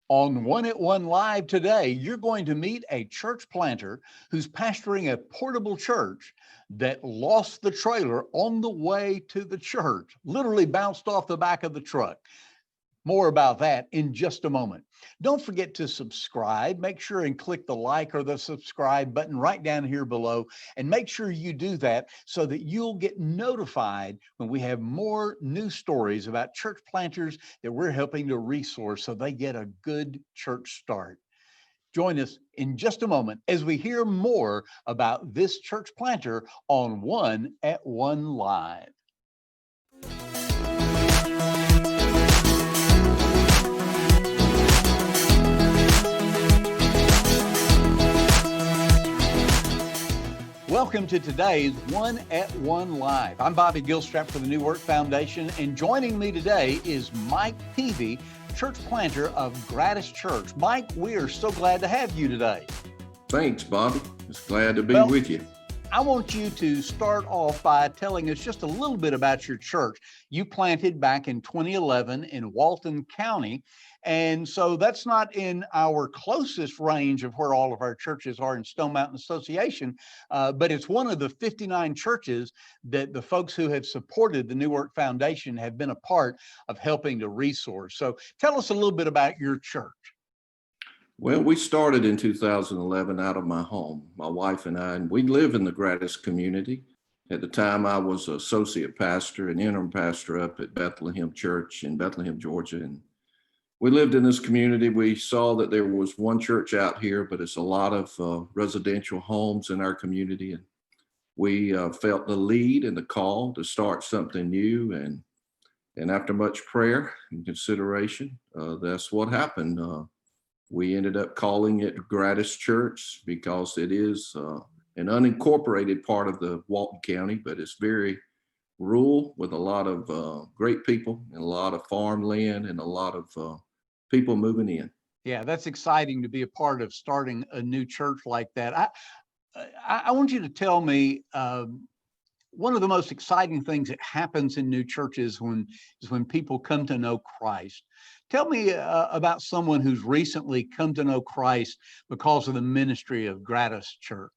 On One at One Live today, you're going to meet a church planter who's pastoring a portable church that lost the trailer on the way to the church, literally bounced off the back of the truck. More about that in just a moment. Don't forget to subscribe. Make sure and click the like or the subscribe button right down here below. And make sure you do that so that you'll get notified when we have more new stories about church planters that we're helping to resource so they get a good church start. Join us in just a moment as we hear more about this church planter on One at One Live. Welcome to today's One at One Live. I'm Bobby Gilstrap for the New Work Foundation, and joining me today is Mike Peavy, church planter of Gratis Church. Mike, we are so glad to have you today. Thanks, Bobby. Just glad to be with you. I want you to start off by telling us just a little bit about your church. You planted back in 2011 in Walton County, and so that's not in our closest range of where all of our churches are in Stone Mountain Association, but it's one of the 59 churches that the folks who have supported the New Work Foundation have been a part of helping to resource. So tell us a little bit about your church. Well, we started in 2011 out of my home, my wife and I, and we live in the Gratis community. At the time, I was associate pastor and interim pastor up at Bethlehem Church in Bethlehem, Georgia. And we lived in this community. We saw that there was one church out here, but it's a lot of residential homes in our community. And we felt the lead and the call to start something new. And after much prayer and consideration, that's what happened. We ended up calling it Gratis Church because it is an unincorporated part of the Walton County, but it's very rural with a lot of great people and a lot of farmland and a lot of people moving in. Yeah, that's exciting to be a part of starting a new church like that. I want you to tell me one of the most exciting things that happens in new churches is when people come to know Christ. Tell me about someone who's recently come to know Christ because of the ministry of Gratis Church.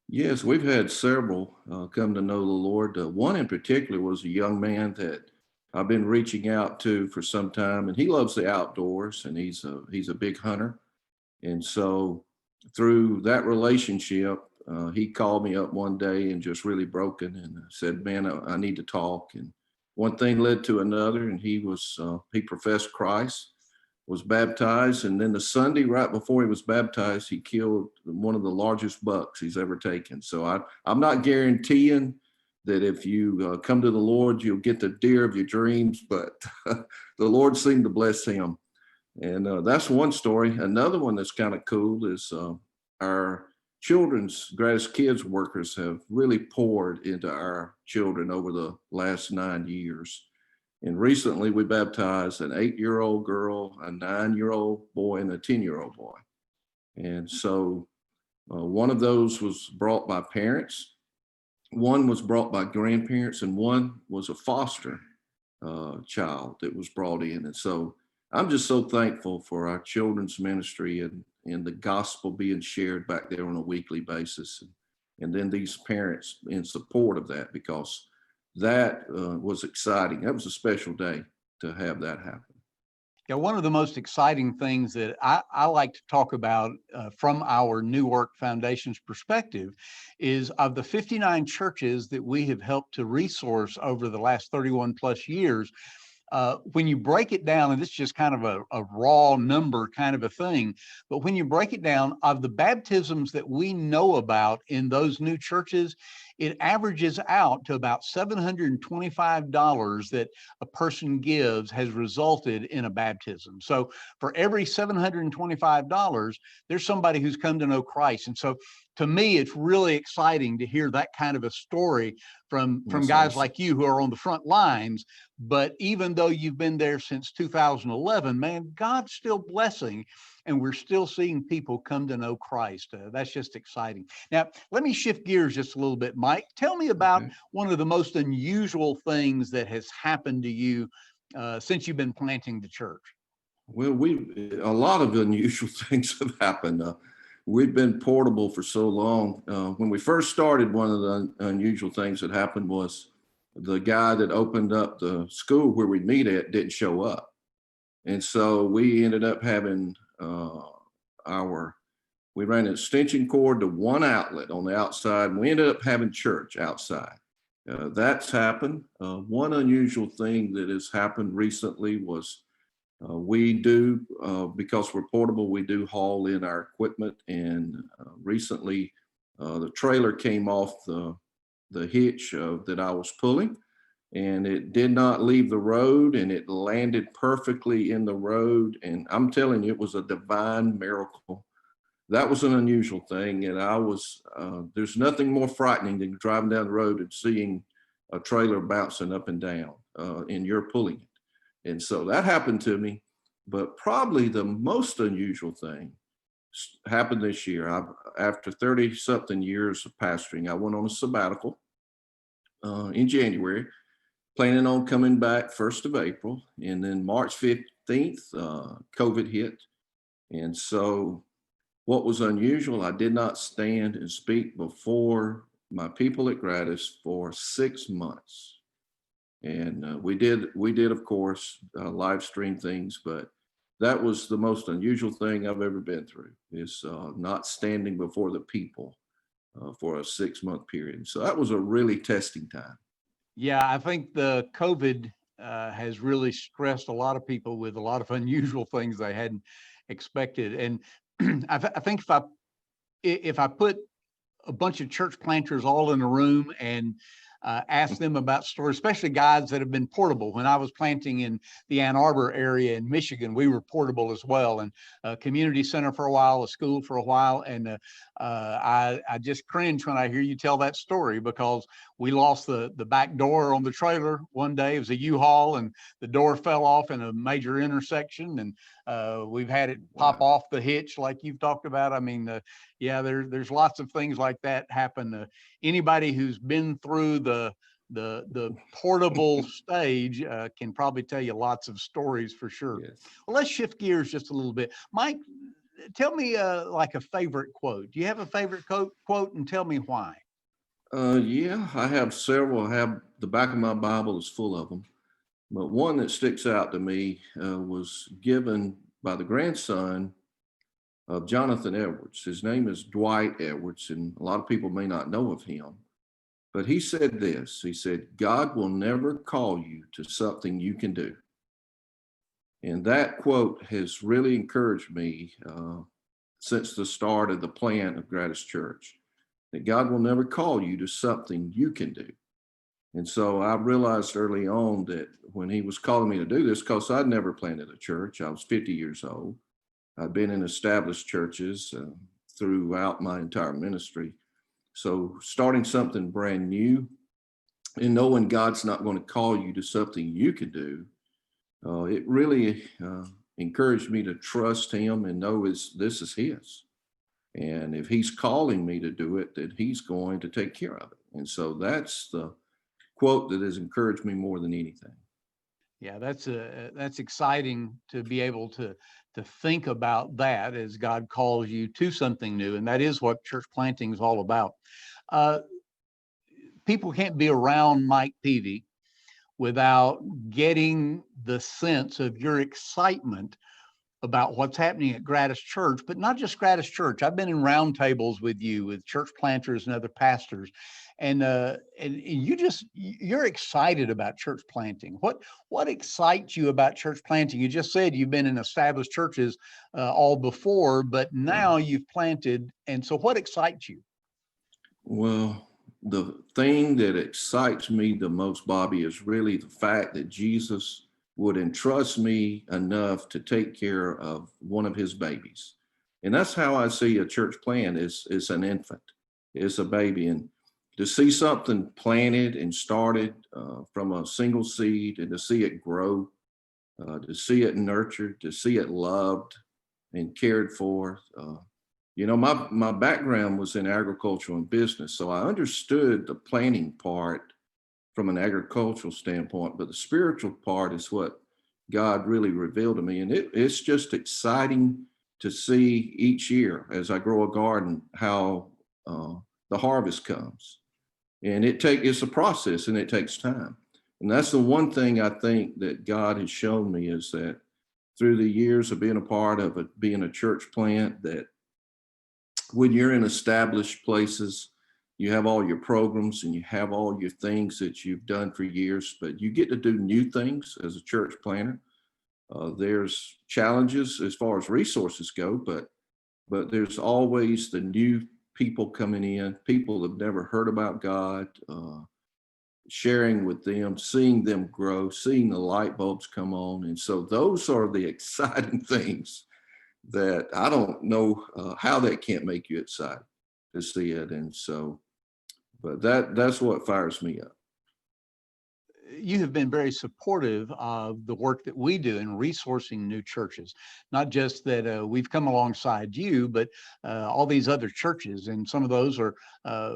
Yes, we've had several come to know the Lord. One in particular was a young man that I've been reaching out to for some time, and he loves the outdoors, and he's a big hunter. And so through that relationship, he called me up one day and just really broken and said, man, I need to talk. And one thing led to another, and he professed Christ, was baptized. And then the Sunday right before he was baptized, he killed one of the largest bucks he's ever taken. So I'm not guaranteeing that if you come to the Lord, you'll get the deer of your dreams, but the Lord seemed to bless him. And that's one story. Another one that's kind of cool is our children's Gratis Kids workers have really poured into our children over the last 9 years. And recently we baptized an 8-year-old girl, a 9-year-old boy, and a 10-year-old boy. And so one of those was brought by parents, one was brought by grandparents, and one was a foster child that was brought in. And so I'm just so thankful for our children's ministry and the gospel being shared back there on a weekly basis. And then these parents in support of that, because that was exciting. That was a special day to have that happen. Yeah, one of the most exciting things that I like to talk about from our New Work Foundation's perspective is of the 59 churches that we have helped to resource over the last 31 plus years. When you break it down, and this is just kind of a raw number kind of a thing, but when you break it down, of the baptisms that we know about in those new churches, it averages out to about $725 that a person gives has resulted in a baptism. So for every $725, there's somebody who's come to know Christ. And so to me, it's really exciting to hear that kind of a story from guys like you who are on the front lines. But even though you've been there since 2011, man, God's still blessing, and we're still seeing people come to know Christ. That's just exciting. Now, let me shift gears just a little bit, Mike. Tell me about one of the most unusual things that has happened to you since you've been planting the church. Well, a lot of unusual things have happened. We've been portable for so long. When we first started, one of the unusual things that happened was the guy that opened up the school where we meet at didn't show up. And so we ended up having we ran an extension cord to one outlet on the outside, and we ended up having church outside. That's happened. One unusual thing that has happened recently was we do, because we're portable, we do haul in our equipment. And recently, the trailer came off the hitch that I was pulling, and it did not leave the road, and it landed perfectly in the road. And I'm telling you, it was a divine miracle. That was an unusual thing. And there's nothing more frightening than driving down the road and seeing a trailer bouncing up and down, and you're pulling it. And so that happened to me. But probably the most unusual thing happened this year. After 30 something years of pastoring, I went on a sabbatical in January, planning on coming back 1st of April. And then March 15th, COVID hit. And so what was unusual, I did not stand and speak before my people at Gratis for 6 months. And we did, of course, live stream things, but that was the most unusual thing I've ever been through, is not standing before the people for a 6-month period. So that was a really testing time. Yeah, I think the COVID has really stressed a lot of people with a lot of unusual things they hadn't expected. And I think if I put a bunch of church planters all in a room and ask them about stories, especially guys that have been portable. When I was planting in the Ann Arbor area in Michigan, we were portable as well, and a community center for a while, a school for a while. And I just cringe when I hear you tell that story, because we lost the back door on the trailer one day. It was a U-Haul, and the door fell off in a major intersection, and we've had it pop off the hitch like you've talked about. I mean, yeah, there's lots of things like that happen. Anybody who's been through the portable stage can probably tell you lots of stories for sure. Yes. Well, let's shift gears just a little bit. Mike, tell me like a favorite quote. Do you have a favorite quote, and tell me why? Yeah, I have several. I have the back of my Bible is full of them. But one that sticks out to me was given by the grandson of Jonathan Edwards. His name is Dwight Edwards, and a lot of people may not know of him. But he said this. He said, "God will never call you to something you can do." And that quote has really encouraged me since the start of the plan of Gratis Church, that God will never call you to something you can do. And so I realized early on that when he was calling me to do this, because I'd never planted a church, I was 50 years old. I'd been in established churches throughout my entire ministry. So starting something brand new and knowing God's not going to call you to something you can do, it really encouraged me to trust him and know this is his. And if he's calling me to do it, that he's going to take care of it. And so that's the quote that has encouraged me more than anything. Yeah, that's exciting to be able to think about that as God calls you to something new, and that is what church planting is all about. People can't be around Mike Peavy without getting the sense of your excitement about what's happening at Gratis Church, but not just Gratis Church. I've been in roundtables with you, with church planters and other pastors, and you're excited about church planting. What excites you about church planting? You just said you've been in established churches all before, but now you've planted, and so what excites you? Well, the thing that excites me the most, Bobby, is really the fact that Jesus would entrust me enough to take care of one of his babies. And that's how I see a church plant is an infant. It's a baby. And to see something planted and started from a single seed, and to see it grow, to see it nurtured, to see it loved and cared for. My background was in agriculture and business, so I understood the planting part from an agricultural standpoint, but the spiritual part is what God really revealed to me. And it's just exciting to see each year as I grow a garden how the harvest comes. And it's a process and it takes time. And that's the one thing I think that God has shown me is that through the years of being a part of it, being a church plant, that when you're in established places, you have all your programs and you have all your things that you've done for years, but you get to do new things as a church planter. There's challenges as far as resources go, but there's always the new people coming in, people that have never heard about God, sharing with them, seeing them grow, seeing the light bulbs come on. And so those are the exciting things that I don't know how that can't make you excited to see it. And so, but that's what fires me up. You have been very supportive of the work that we do in resourcing new churches. Not just that we've come alongside you, but all these other churches. And some of those are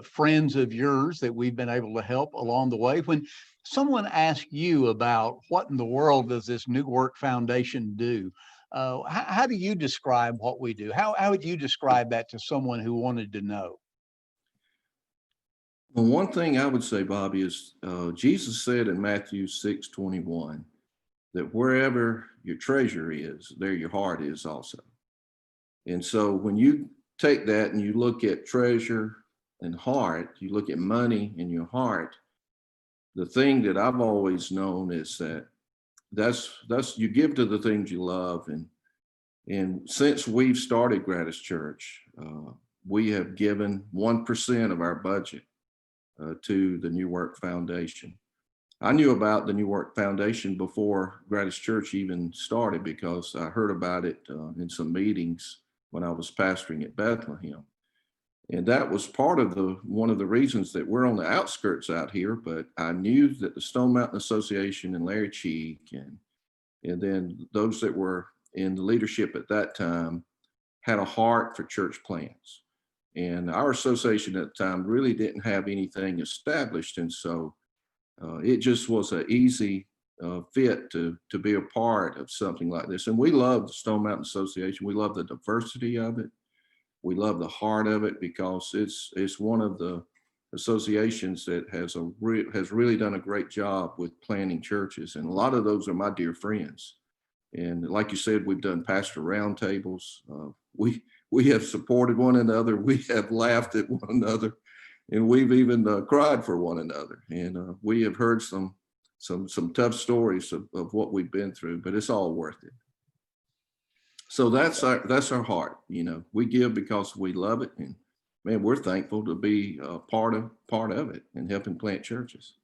friends of yours that we've been able to help along the way. When someone asks you about what in the world does this New Work Foundation do, how do you describe what we do? How would you describe that to someone who wanted to know? Well, one thing I would say, Bobby, is Jesus said in Matthew 6:21 that wherever your treasure is, there your heart is also. And so when you take that and you look at treasure and heart, you look at money in your heart, the thing that I've always known is that that's you give to the things you love. And since we've started Gratis Church, we have given 1% of our budget to the New Work Foundation. I knew about the New Work Foundation before Gratis Church even started because I heard about it in some meetings when I was pastoring at Bethlehem. And that was part of one of the reasons that we're on the outskirts out here. But I knew that the Stone Mountain Association and Larry Cheek and then those that were in the leadership at that time had a heart for church plants. And our association at the time really didn't have anything established. And so it just was an easy fit to be a part of something like this. And we love the Stone Mountain Association. We love the diversity of it. We love the heart of it because it's one of the associations that has really done a great job with planning churches. And a lot of those are my dear friends. And like you said, we've done pastor roundtables. We have supported one another. We have laughed at one another, and we've even cried for one another. And we have heard some tough stories of what we've been through, but it's all worth it. So that's our heart. You know, we give because we love it, and man, we're thankful to be part of it and helping plant churches.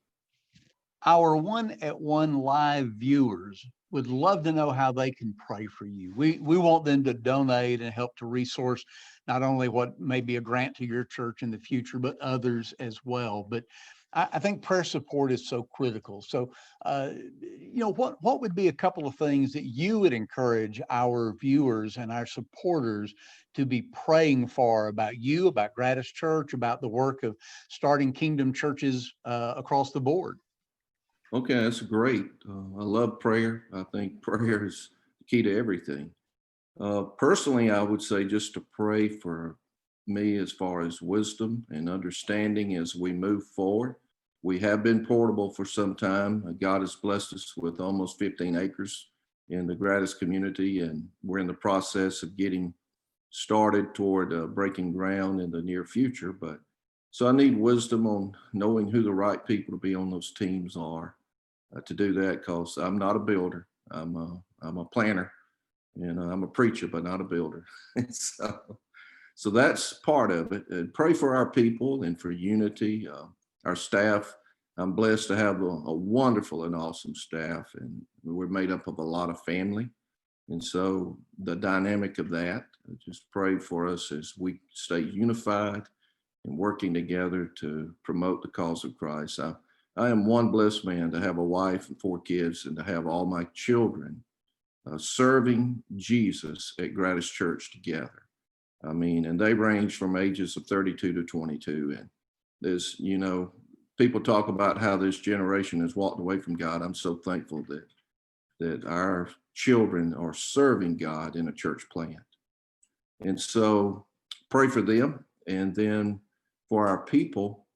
Our 1-at-1 live viewers would love to know how they can pray for you. We want them to donate and help to resource not only what may be a grant to your church in the future, but others as well. But I think prayer support is so critical. So, what would be a couple of things that you would encourage our viewers and our supporters to be praying for about you, about Gratis Church, about the work of starting kingdom churches across the board? Okay, that's great. I love prayer. I think prayer is the key to everything. Personally, I would say just to pray for me as far as wisdom and understanding as we move forward. We have been portable for some time. God has blessed us with almost 15 acres in the Gratis community, and we're in the process of getting started toward breaking ground in the near future. But so I need wisdom on knowing who the right people to be on those teams are to do that, because I'm not a builder. I'm a planner, and I'm a preacher, but not a builder. So that's part of it. And pray for our people and for unity, our staff. I'm blessed to have a wonderful and awesome staff, and we're made up of a lot of family. And so the dynamic of that, just pray for us as we stay unified and working together to promote the cause of Christ. I am one blessed man to have a wife and 4 kids and to have all my children serving Jesus at Gratis Church together. I mean, and they range from ages of 32 to 22. And there's, people talk about how this generation has walked away from God. I'm so thankful that that our children are serving God in a church plant. And so pray for them, and then for our people,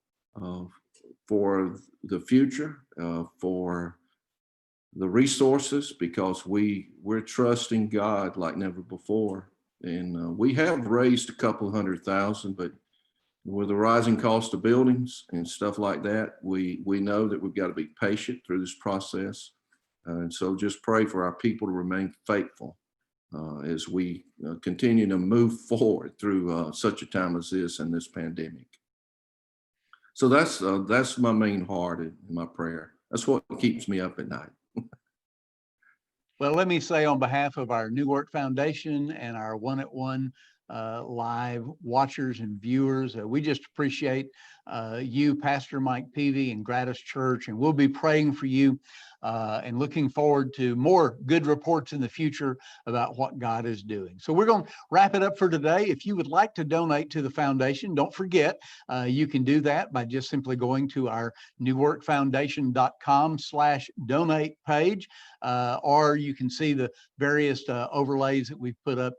for the future, for the resources, because we're trusting God like never before. And we have raised a couple $100,000, but with the rising cost of buildings and stuff like that, we know that we've got to be patient through this process. And so just pray for our people to remain faithful as we continue to move forward through such a time as this and this pandemic. So that's my main heart in my prayer. That's what keeps me up at night. Well, let me say on behalf of our New Work Foundation and our One at One live watchers and viewers, we just appreciate you, Pastor Mike Peavy, and Gratis Church, and we'll be praying for you and looking forward to more good reports in the future about what God is doing. So we're going to wrap it up for today. If you would like to donate to the foundation, don't forget, you can do that by just simply going to our newworkfoundation.com/donate page, or you can see the various overlays that we've put up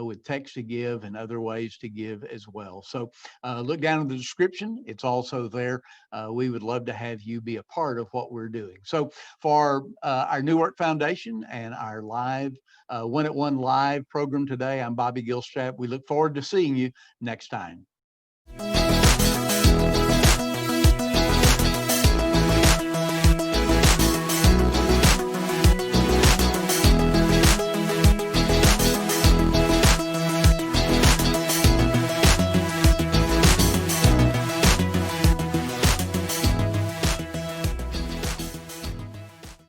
with text to give and other ways to give as well. So look down in the description. It's also there. We would love to have you be a part of what we're doing. So for our New Work Foundation and our live One at One live program today, I'm Bobby Gilstrap. We look forward to seeing you next time.